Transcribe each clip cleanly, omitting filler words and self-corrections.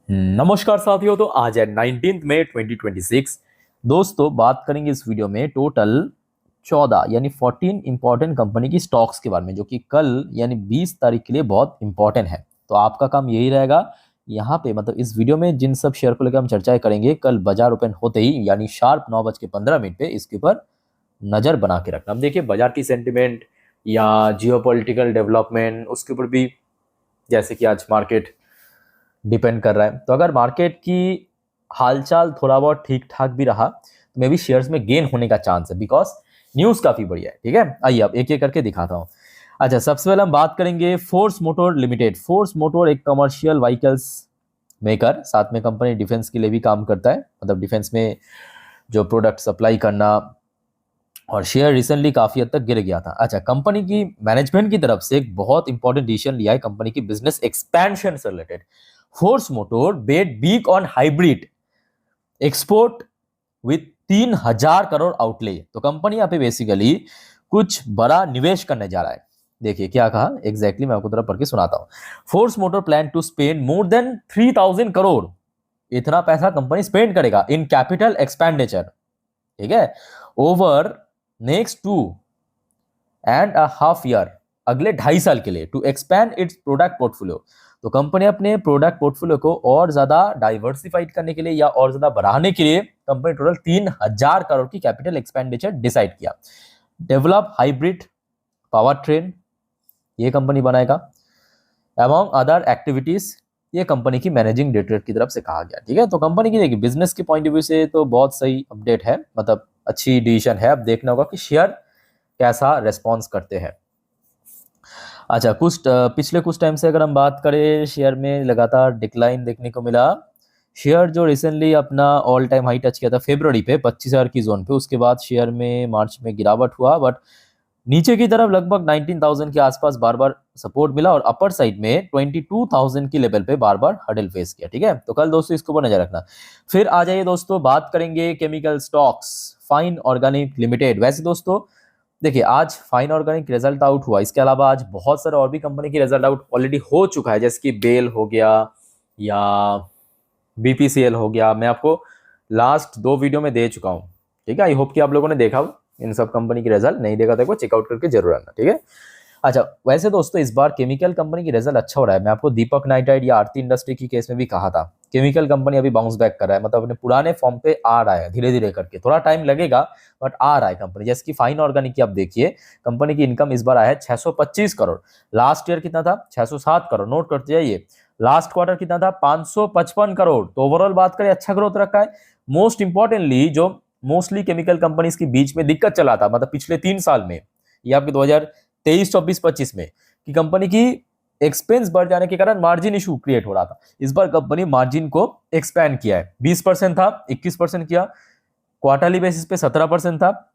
नमस्कार साथियों। तो आज है 19 मई 2026। दोस्तों बात करेंगे इस वीडियो में टोटल 14 यानी 14 इंपॉर्टेंट कंपनी की स्टॉक्स के बारे में, जो कि कल यानी 20 तारीख के लिए बहुत इंपॉर्टेंट है। तो आपका काम यही रहेगा यहाँ पे, मतलब इस वीडियो में जिन सब शेयर को लेकर हम चर्चाएं करेंगे, कल बाजार ओपन होते ही यानी शार्प 9:15 पे इसके ऊपर नजर बना के रखना। अब देखिए बाजार की सेंटिमेंट या जियोपॉलिटिकल डेवलपमेंट, उसके ऊपर भी जैसे कि आज मार्केट डिपेंड कर रहा है। तो अगर मार्केट की हालचाल थोड़ा बहुत ठीक ठाक भी रहा तो मे भी शेयर्स में गेन होने का चांस है, बिकॉज न्यूज काफी बढ़िया है। ठीक है, आइए अब एक एक करके दिखाता हूँ। अच्छा, सबसे पहले हम बात करेंगे force motor limited. Force motor एक कमर्शियल व्हीकल्स मेकर, साथ में कंपनी डिफेंस के लिए भी काम करता है, मतलब डिफेंस में जो प्रोडक्ट सप्लाई करना। और शेयर रिसेंटली काफी हद तक गिर गया था। अच्छा, कंपनी की मैनेजमेंट की तरफ से एक बहुत इंपॉर्टेंट डिसीजन लिया है कंपनी की बिजनेस एक्सपेंशन से रिलेटेड। Force motor bet big on hybrid export with 3,000 crore outlay. तो कंपनी यहाँ पे बेसिकली कुछ बड़ा निवेश करने जा रहा है। देखिए क्या कहा एग्जैक्टली, मैं आपको तरफ पढ़ के सुनाता हूँ। Force motor plan to spend more than 3,000 crore. इतना पैसा कंपनी स्पेंड करेगा इन कैपिटल एक्सपेंडिचर, ठीक है, ओवर नेक्स्ट 2.5 ईयर, अगले 2.5 साल के लिए, to expand its product portfolio. तो कंपनी अपने प्रोडक्ट पोर्टफोलियो को और ज्यादा डाइवर्सिफाइड करने के लिए या और ज्यादा बढ़ाने के लिए कंपनी टोटल 3,000 करोड़ की कैपिटल एक्सपेंडिचर डिसाइड किया। डेवलप हाइब्रिड पावर ट्रेन, ये कंपनी बनाएगा। अमॉन्ग अदर एक्टिविटीज, ये कंपनी की मैनेजिंग डायरेक्टर की तरफ से कहा गया। ठीक है, तो कंपनी की देखिए बिजनेस के पॉइंट ऑफ व्यू से तो बहुत सही अपडेट है, मतलब अच्छी डिसीजन है। अब देखना होगा कि शेयर कैसा रेस्पॉन्स करते हैं। अच्छा, पिछले कुछ टाइम से अगर हम बात करें, शेयर में लगातार डिक्लाइन देखने को मिला। शेयर जो रिसेंटली अपना ऑल टाइम हाई टच किया था फरवरी पे 25,000 की जोन पे, उसके बाद शेयर में मार्च में गिरावट हुआ, बट नीचे की तरफ लगभग 19,000 के आसपास बार बार सपोर्ट मिला और अपर साइड में 22,000 की लेवल पे बार बार हडल फेस किया। ठीक है, तो कल दोस्तों इसको ऊपर नजर रखना। फिर आ जाइए दोस्तों, बात करेंगे chemical stocks, fine organic limited. वैसे दोस्तों देखिए आज फाइन ऑर्गेनिक रिजल्ट आउट हुआ, इसके अलावा आज बहुत सारे और भी कंपनी की रिजल्ट आउट ऑलरेडी हो चुका है, जैसे कि बेल हो गया या बीपीसीएल हो गया। मैं आपको लास्ट 2 वीडियो में दे चुका हूँ। ठीक है, आई होप कि आप लोगों ने देखा हो इन सब कंपनी की रिजल्ट। नहीं देखा तो चेकआउट करके जरूर आना। ठीक है, अच्छा वैसे दोस्तों इस बार केमिकल कंपनी की रिजल्ट अच्छा हो रहा है। मैं आपको दीपक नाइट्राइट या आरती इंडस्ट्री की केस में भी कहा था, केमिकल कंपनी अभी बाउंस बैक कर रहा है, मतलब अपने पुराने फॉर्म पे आ रहा है धीरे धीरे करके, थोड़ा टाइम लगेगा बट आ रहा है कंपनी। जैसे कि फाइन ऑर्गेनिक की आप देखिए, कंपनी की इनकम इस बार आया है 625 करोड़। लास्ट ईयर कितना था? 607 करोड़। नोट करते जाइए, लास्ट क्वार्टर कितना था? 555 करोड़। तो ओवरऑल बात करें अच्छा ग्रोथ रखा है। मोस्ट इंपॉर्टेंटली जो मोस्टली केमिकल कंपनीज के बीच में दिक्कत चला था, मतलब पिछले 3 साल में, ये आपके 2023, 24, 25 में, कि कंपनी की एक्सपेंस बढ़ जाने के कारण मार्जिन इशू क्रिएट हो रहा था। इस बार कंपनी मार्जिन को एक्सपैंड किया है। 20% था, 21% किया। क्वार्टरली बेसिस पे 17% था,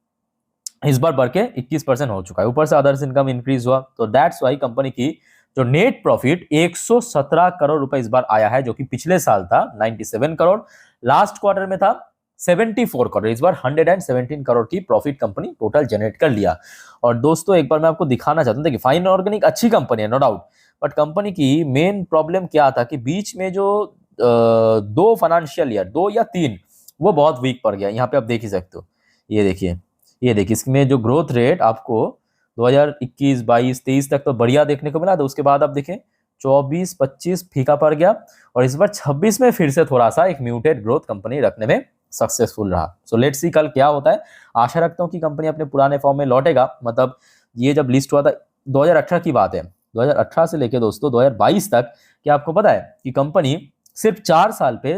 इस बार बढ़ के 21% हो चुका है। ऊपर से अदर्स इनकम इंक्रीज हुआ, तो दैट्स वाई कंपनी की जो नेट प्रॉफिट 117 करोड़ रुपए इस बार आया है, जो कि पिछले साल था 97 करोड़। लास्ट क्वार्टर में था 74 करोड़। इस बार 117 करोड़ की प्रॉफिट कंपनी टोटल जनरेट कर लिया। और दोस्तों एक बार मैं आपको दिखाना चाहता हूं, देखिए फाइन ऑर्गेनिक अच्छी कंपनी है नो डाउट, बट कंपनी की मेन प्रॉब्लम क्या था कि बीच में जो 2 फाइनेंशियल ईयर, 2 या 3, वो बहुत वीक पड़ गया। यहाँ पे आप देख ही सकते हो, ये देखिए, ये देखिए, इसमें जो ग्रोथ रेट आपको 2021, 22, 23 तक तो बढ़िया देखने को मिला था। उसके बाद आप देखें 24, 25 फीका पड़ गया, और इस बार 26 में फिर से थोड़ा सा एक म्यूटेड ग्रोथ कंपनी रखने में सक्सेसफुल रहा। सो लेट्स सी कल क्या होता है। आशा रखता हूँ कि कंपनी अपने पुराने फॉर्म में लौटेगा। मतलब ये जब लिस्ट हुआ था 2018 की बात है, 2018 से लेके दोस्तों 2022 तक, क्या आपको पता है कि कंपनी सिर्फ 4 साल पे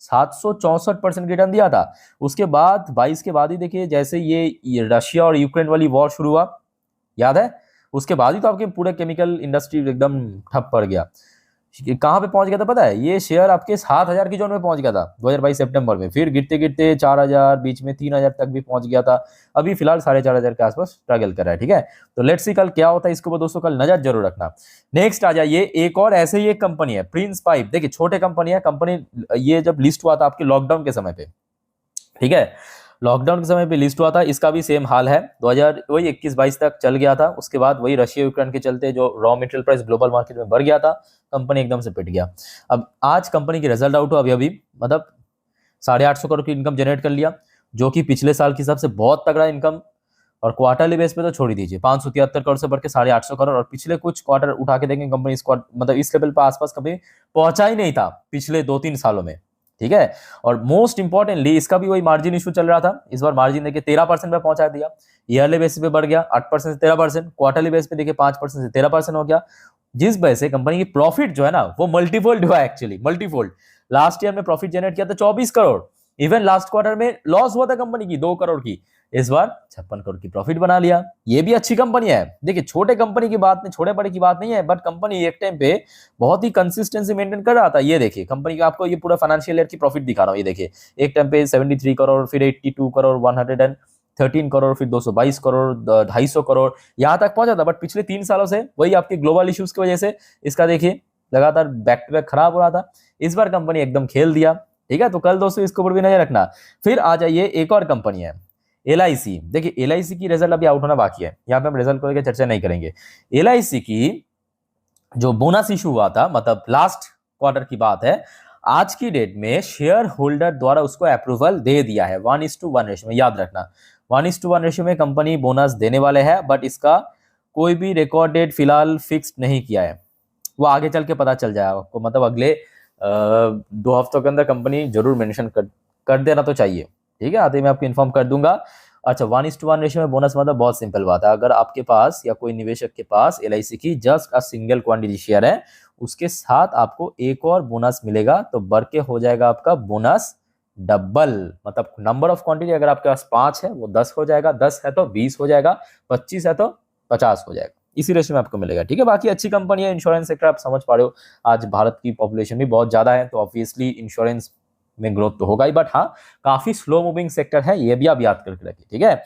764% रिटर्न दिया था। उसके बाद 22 के बाद ही देखिए, जैसे ये रशिया और यूक्रेन वाली वॉर शुरू हुआ, याद है, उसके बाद ही तो आपके पूरे केमिकल इंडस्ट्री एकदम ठप पड़ गया। कहाँ पे पहुंच गया था पता है? ये शेयर आपके 7,000 की जोन में पहुंच गया था 2022 सितंबर में, फिर गिरते गिरते 4,000, बीच में 3,000 तक भी पहुंच गया था। अभी फिलहाल 4,500 के आसपास स्ट्रगल कर रहा है। ठीक है, तो लेट्स सी कल क्या होता है, इसके ऊपर दोस्तों कल नजर जरूर रखना। नेक्स्ट आ जाइए, एक और ऐसे ही एक कंपनी है प्रिंस पाइप। देखिए छोटे कंपनी है, कंपनी ये जब लिस्ट हुआ था आपके लॉकडाउन के समय पे, ठीक है, लॉकडाउन के समय पे लिस्ट हुआ था, इसका भी सेम हाल है, 2021-22 तक चल गया था। उसके बाद वही रशिया यूक्रेन के चलते जो raw material price global market में बढ़ गया था, कंपनी एकदम से पिट गया। अब आज कंपनी की रिजल्ट आउट हुआ अभी अभी, मतलब 850 करोड़ की इनकम जनरेट कर लिया, जो कि पिछले साल के हिसाब से बहुत तगड़ा इनकम, और क्वार्टरली बेस पे तो छोड़ ही दीजिए, 573 करोड़ से बढ़ के 850 करोड़, और पिछले कुछ क्वार्टर उठा के देखें कंपनी मतलब इस लेवल पर आसपास कभी पहुंचा ही नहीं था पिछले 2-3 सालों में, ठीक है। और मोस्ट इंपॉर्टेंटली इसका भी वही मार्जिन इशू चल रहा था, इस बार मार्जिन देखिए 13% पे पहुंचा दिया, ईयरली बेसिस पे बढ़ गया 8% से 13%, क्वार्टरली बेस पे देखिए 5% से 13% हो गया, जिस वजह से कंपनी की प्रॉफिट जो है ना वो मल्टीफोल्ड हुआ, एक्चुअली मल्टीफोल्ड। लास्ट ईयर में प्रॉफिट जनरेट किया था 24 करोड़, इवन लास्ट क्वार्टर में लॉस हुआ था कंपनी की 2 करोड़ की, इस बार 56 करोड़ की प्रॉफिट बना लिया। ये भी अच्छी कंपनी है, देखिए छोटे कंपनी की बात नहीं, छोटे बड़े की बात नहीं है, बट कंपनी एक टाइम पे बहुत ही कंसिस्टेंसी मेंटेन कर रहा था। ये देखिए कंपनी का आपको ये पूरा फाइनेंशियल ईयर की प्रॉफिट दिखा रहा हूँ, ये देखिए एक टाइम पे 73 करोड़, फिर 82 करोड़, 113 करोड़, फिर 222 करोड़, 250 करोड़, यहाँ तक पहुंचा था। बट पिछले 3 सालों से वही आपके ग्लोबल इश्यूज की वजह से इसका देखिए लगातार बैक टू बैक खराब हो रहा था। इस बार कंपनी एकदम खेल दिया, ठीक है। तो कल दोस्तों इसके ऊपर भी नजर रखना। फिर आ जाइए एक और कंपनी है LIC। देखिए LIC की रिजल्ट अभी आउट होना बाकी है, यहाँ पे हम रिजल्ट को लेकर चर्चा नहीं करेंगे। LIC की जो बोनस इशू हुआ था, मतलब लास्ट क्वार्टर की बात है, आज की डेट में शेयर होल्डर द्वारा उसको अप्रूवल दे दिया है 1:1 रेशियो में। याद रखना 1:1 रेशियो में कंपनी बोनस देने वाले हैं, बट इसका कोई भी रिकॉर्ड डेट फिलहाल फिक्स नहीं किया है, वो आगे चल के पता चल जाएगा आपको, मतलब अगले 2 हफ्तों के अंदर कंपनी जरूर मेंशन कर देना तो चाहिए, ठीक है, आते ही मैं आपको इन्फॉर्म कर दूंगा। अच्छा 1:1 रेशियो में बोनस मतलब बहुत सिंपल बात है, अगर आपके पास या कोई निवेशक के पास LIC की just a single quantity share है, उसके साथ आपको एक और बोनस मिलेगा, तो बढ़ के हो जाएगा आपका बोनस डबल। मतलब नंबर ऑफ क्वांटिटी अगर आपके पास 5 है वो 10 हो जाएगा, 10 है तो 20 हो जाएगा, 25 है तो 50 हो जाएगा, इसी रेशियो में आपको मिलेगा, ठीक है। बाकी अच्छी कंपनी है, इंश्योरेंस सेक्टर आप समझ पा रहे हो, आज भारत की पॉपुलेशन भी बहुत ज्यादा है, तो ऑब्वियसली इंश्योरेंस में ग्रोथ तो होगा ही, बट हाँ काफी स्लो मूविंग सेक्टर है, ये भी आप याद करके रखिए, ठीक है।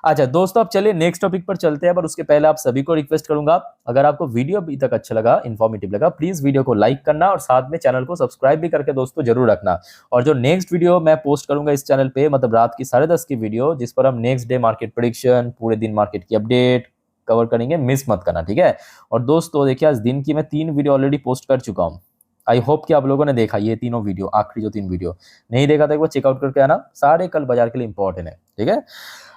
अच्छा दोस्तों अब चलिए नेक्स्ट टॉपिक पर चलते हैं, पर उसके पहले आप सभी को रिक्वेस्ट करूंगा, अगर आपको वीडियो अभी तक अच्छा लगा, इन्फॉर्मेटिव लगा, प्लीज वीडियो को लाइक करना और साथ में चैनल को सब्सक्राइब भी करके दोस्तों जरूर रखना। और जो नेक्स्ट वीडियो मैं पोस्ट करूंगा इस चैनल पे, मतलब रात की 10:30 की वीडियो, जिस पर हम नेक्स्ट डे मार्केट प्रेडिक्शन, पूरे दिन मार्केट की अपडेट कवर करेंगे, मिस मत करना, ठीक है। और दोस्तों देखिए आज दिन की मैं 3 वीडियो ऑलरेडी पोस्ट कर चुका हूँ, आई होप कि आप लोगों ने देखा ये तीनों वीडियो, आखिरी जो 3 वीडियो नहीं देखा था एक बार चेकआउट करके आना, सारे कल बाजार के लिए इंपॉर्टेंट है, ठीक है।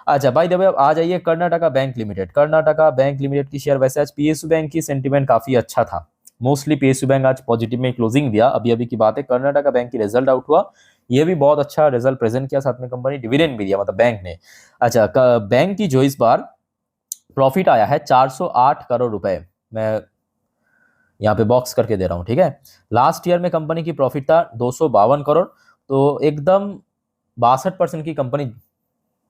अच्छा बाय द वे अब आ जाइए Karnataka bank limited. Karnataka bank limited की शेयर, वैसे आज PSU बैंक की सेंटीमेंट काफी अच्छा था, मोस्टली PSU बैंक आज पॉजिटिव में क्लोजिंग दिया, अभी अभी की बात है। कर्नाटका बैंक की रिजल्ट आउट हुआ, ये भी बहुत अच्छा रिजल्ट प्रेजेंट किया, साथ में कंपनी डिविडेंड भी दिया, मतलब बैंक ने। अच्छा बैंक की जो इस बार प्रॉफिट आया है 408 करोड़ रुपए, मैं यहाँ पे बॉक्स करके दे रहा हूँ, ठीक है। लास्ट ईयर में कंपनी की प्रॉफिट था 252 करोड़, तो एकदम 62% की कंपनी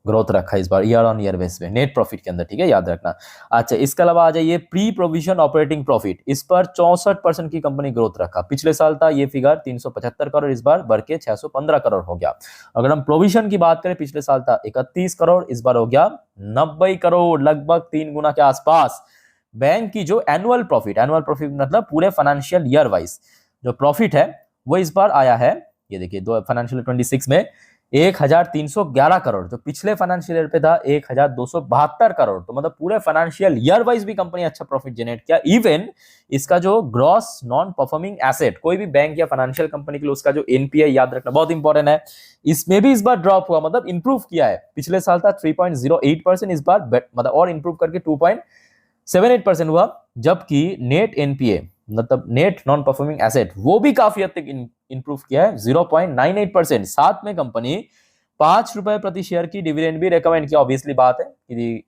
ग्रोथ रखा है इस बार ईयर ऑन ईयर बेस पे नेट प्रॉफिट के अंदर, ठीक है, याद रखना। अच्छा इसके अलावा आ जाइए प्री प्रोविजन ऑपरेटिंग प्रॉफिट, इस पर 64% की कंपनी ग्रोथ रखा, पिछले साल था ये फिगर 375 करोड़, इस बार बढ़ के 615 करोड़ हो गया। अगर हम प्रोविजन की बात करें, पिछले साल था 31 करोड़, इस बार हो गया 90 करोड़, लगभग 3 गुना के आसपास। बैंक की जो एनुअल प्रॉफिट मतलब पूरे फाइनेंशियल ईयर वाइज जो प्रॉफिट है वो इस बार आया है, ये देखिए दो फाइनेंशियल 26 में 1311 करोड़, जो पिछले फाइनेंशियल ईयर पे था 1272 करोड़, तो मतलब पूरे फाइनेंशियल ईयर वाइज भी कंपनी अच्छा प्रॉफिट जनरेट किया। इवन इसका जो ग्रॉस नॉन परफॉर्मिंग एसेट, कोई भी बैंक या फाइनेंशियल कंपनी के लिए उसका जो NPA, याद रखना बहुत इंपॉर्टेंट है, इसमें भी इस बार ड्रॉप हुआ, मतलब इंप्रूव किया है। पिछले साल था 3.08%, इस बार मतलब और इंप्रूव करके 2.78% हुआ, जबकि नेट NPA मतलब नेट नॉन परफॉर्मिंग एसेट वो भी काफी हद तक इंप्रूव किया है 0.98%। साथ में कंपनी 5 रुपए प्रति शेयर की डिविडेंड भी रेकमेंड किया। ऑब्वियसली बात है कि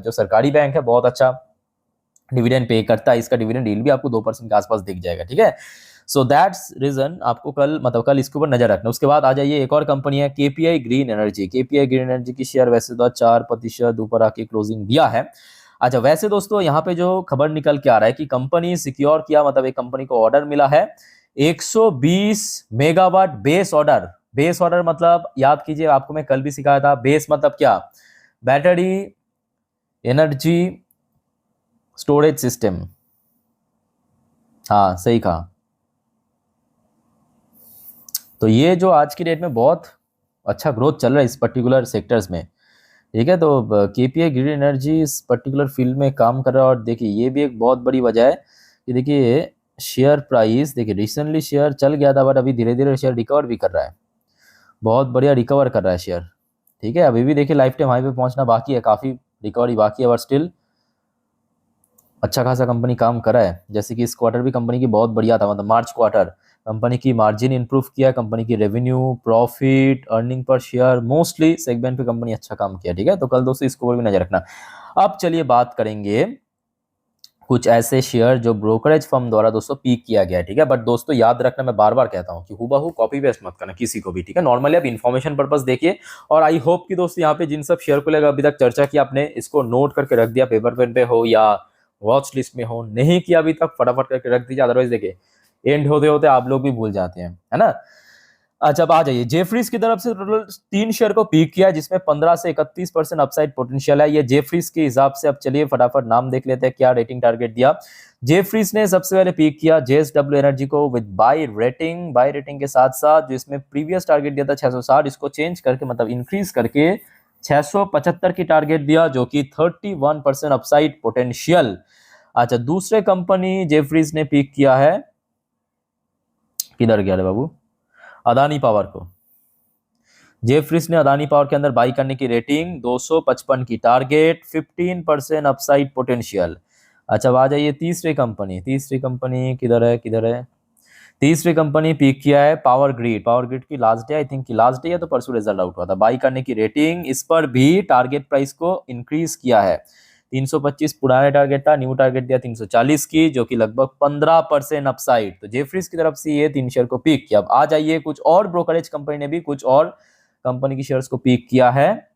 जो सरकारी बैंक है बहुत अच्छा डिविडेंड पे करता है, इसका डिविडेंड यील्ड भी आपको 2% के आसपास दिख जाएगा, ठीक है। सो दैट्स रीजन आपको कल इसके ऊपर नजर रखना। उसके बाद आ जाइए एक और कंपनी है KPI green energy. KPI green energy की शेयर वैसे तो 4% ऊपर आके क्लोजिंग दिया है। अच्छा वैसे दोस्तों यहाँ पे जो खबर निकल के आ रहा है कि कंपनी सिक्योर किया, मतलब एक कंपनी को ऑर्डर मिला है 120 megawatt base order. Base order मतलब याद कीजिए, आपको मैं कल भी सिखाया था, बेस मतलब क्या, बैटरी एनर्जी स्टोरेज सिस्टम, हाँ सही कहा। तो ये जो आज की डेट में बहुत अच्छा ग्रोथ चल रहा है इस पर्टिकुलर सेक्टर्स में, ठीक है। तो केपीआई ग्रीन एनर्जी इस पर्टिकुलर फील्ड में काम कर रहा है, और देखिए ये भी एक बहुत बड़ी वजह है कि देखिए शेयर प्राइस, देखिए रिसेंटली शेयर चल गया था बट अभी धीरे धीरे शेयर रिकवर भी कर रहा है, बहुत बढ़िया रिकवर कर रहा है शेयर, ठीक है। अभी भी देखिए लाइफ टाइम हाई पे पहुंचना बाकी है, काफ़ी रिकवरी बाकी है, बट स्टिल अच्छा खासा कंपनी काम करा है। जैसे कि इस क्वार्टर भी कंपनी की बहुत बढ़िया था, मतलब मार्च क्वार्टर कंपनी की मार्जिन इंप्रूव किया, कंपनी की revenue, profit, earning per share, mostly segment पे कंपनी अच्छा काम किया, ठीक है। तो कल दोस्तों इसको भी नजर रखना। अब चलिए बात करेंगे कुछ ऐसे शेयर जो ब्रोकरेज फर्म द्वारा दोस्तों पीक किया गया है, ठीक है। बट दोस्तों याद रखना, मैं बार बार कहता हूं कि हुबहू कॉपी पेस्ट मत करना किसी को भी, ठीक है। नॉर्मली आप इन्फॉर्मेशन पर्पस देखिए, और आई होप कि दोस्तों यहाँ पे जिन सब शेयर को लेकर अभी तक चर्चा की आपने इसको नोट करके रख दिया, पेपर पेन पे हो या वॉच लिस्ट में हो, नहीं किया अभी तक फटाफट करके रख दीजिए, अदरवाइज देखिए एंड होते होते आप लोग भी भूल जाते हैं, है ना। अच्छा अब आ जाइए, जेफरीज की तरफ से टोटल 3 शेयर को पीक किया जिसमें 15 से 31% अपसाइड पोटेंशियल है। ये जेफरीज के हिसाब से, अब चलिए फटाफट नाम देख लेते हैं क्या रेटिंग टारगेट दिया। जेफरीज ने सबसे पहले पीक किया जेएसडब्ल्यू एनर्जी को विद बाय रेटिंग के साथ साथ जो इसमें प्रीवियस टारगेट दिया था 660, इसको चेंज करके मतलब इंक्रीज करके 675 की टारगेट दिया, जो कि 31% अपसाइड पोटेंशियल। अच्छा दूसरे कंपनी जेफरीज ने पीक किया है, किधर गया रे बाबू, अदानी पावर को। जेफरीज ने अदानी पावर के अंदर बाई करने की रेटिंग 255 की टारगेट, 15% अपसाइड पोटेंशियल। अच्छा अब आ जाइए तीसरी कंपनी किधर है, तीसरी कंपनी पीक किया है पावर ग्रिड की last day, I think last day या तो परसों रिजल्ट आउट हुआ था, बाई करने की रेटिंग, इस पर भी टारगेट प्राइस को इंक्रीज किया है। 325 पुराना टारगेट था, न्यू टारगेट दिया 340 की, जो कि लगभग 15% अपसाइड। तो जेफरीज की तरफ से ये 3 शेयर को पीक किया। अब आ जाइए कुछ और ब्रोकरेज कंपनी ने भी कुछ और कंपनी की शेयर्स को पीक किया है,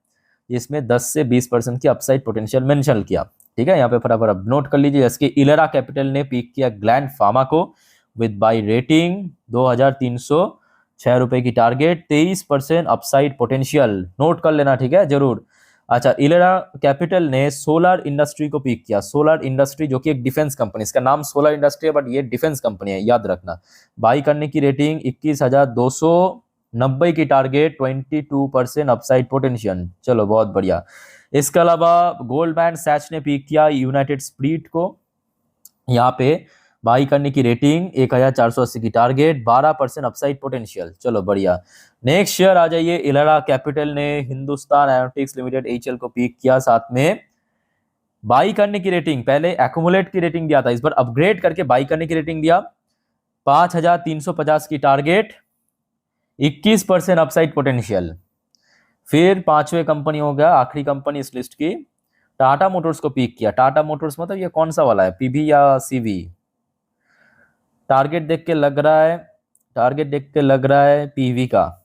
जिसमें 10 से 20% की अपसाइड पोटेंशियल मेंशन किया, ठीक है। यहाँ पे फटाफट अब नोट कर लीजिए, जैसे कि इलेरा कैपिटल ने पीक किया ग्लैंड फार्मा को विद बाई रेटिंग 2306 रुपए की टारगेट, 23% अपसाइड पोटेंशियल, नोट कर लेना, ठीक है जरूर। अच्छा इलेरा कैपिटल ने सोलर इंडस्ट्री को पीक किया, सोलर इंडस्ट्री जो कि एक डिफेंस कंपनी, इसका नाम सोलर इंडस्ट्री है बट ये डिफेंस कंपनी है, याद रखना। बाई करने की रेटिंग 21,290 की टारगेट, 22% अपसाइड पोटेंशियल, चलो बहुत बढ़िया। इसके अलावा गोल्डमैन सैच ने पीक किया यूनाइटेड स्प्रीट को, यहाँ पे बाई करने की रेटिंग 1480 की टारगेट, 12% अपसाइड पोटेंशियल, चलो बढ़िया। नेक्स्ट शेयर आ जाइए, इलेरा कैपिटल ने हिंदुस्तान एरोनॉटिक्स लिमिटेड एचएल को पीक किया, साथ में बाई करने की रेटिंग, पहले एक्यूमुलेट की रेटिंग दिया था, इस बार अपग्रेड करके बाई करने की रेटिंग दिया 5350 की टारगेट, 21% अपसाइड पोटेंशियल। फिर पांचवे कंपनी हो गया, आखिरी कंपनी इस लिस्ट की, टाटा मोटर्स को पीक किया। टाटा मोटर्स मतलब ये कौन सा वाला है, पीवी या सीवी, टारगेट देख के लग रहा है पीवी का,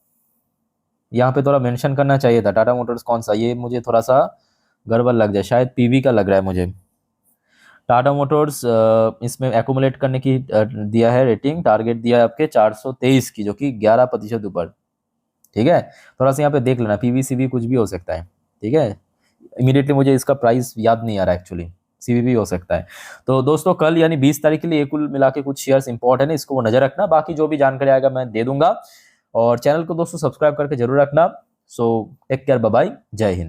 यहाँ पे थोड़ा मेंशन करना चाहिए था टाटा मोटर्स कौन सा, ये मुझे थोड़ा सा गड़बड़ लग जाए, शायद पीवी का लग रहा है मुझे। टाटा मोटर्स इसमें एक्यूमुलेट करने की दिया है रेटिंग, टारगेट दिया है आपके 423 की, जो कि 11% ऊपर, ठीक है। थोड़ा सा यहाँ पे देख लेना, पीवीसीवी कुछ भी हो सकता है, ठीक है। इमीडिएटली मुझे इसका प्राइस याद नहीं आ रहा एक्चुअली, सीवी भी हो सकता है। तो दोस्तों कल यानी 20 तारीख के लिए कुल मिला के कुछ शेयर्स इंपॉर्टेंट है, इसको वो नजर रखना, बाकी जो भी जानकारी आएगा मैं दे दूंगा। और चैनल को दोस्तों सब्सक्राइब करके जरूर रखना। So take care, bye bye, जय हिंद।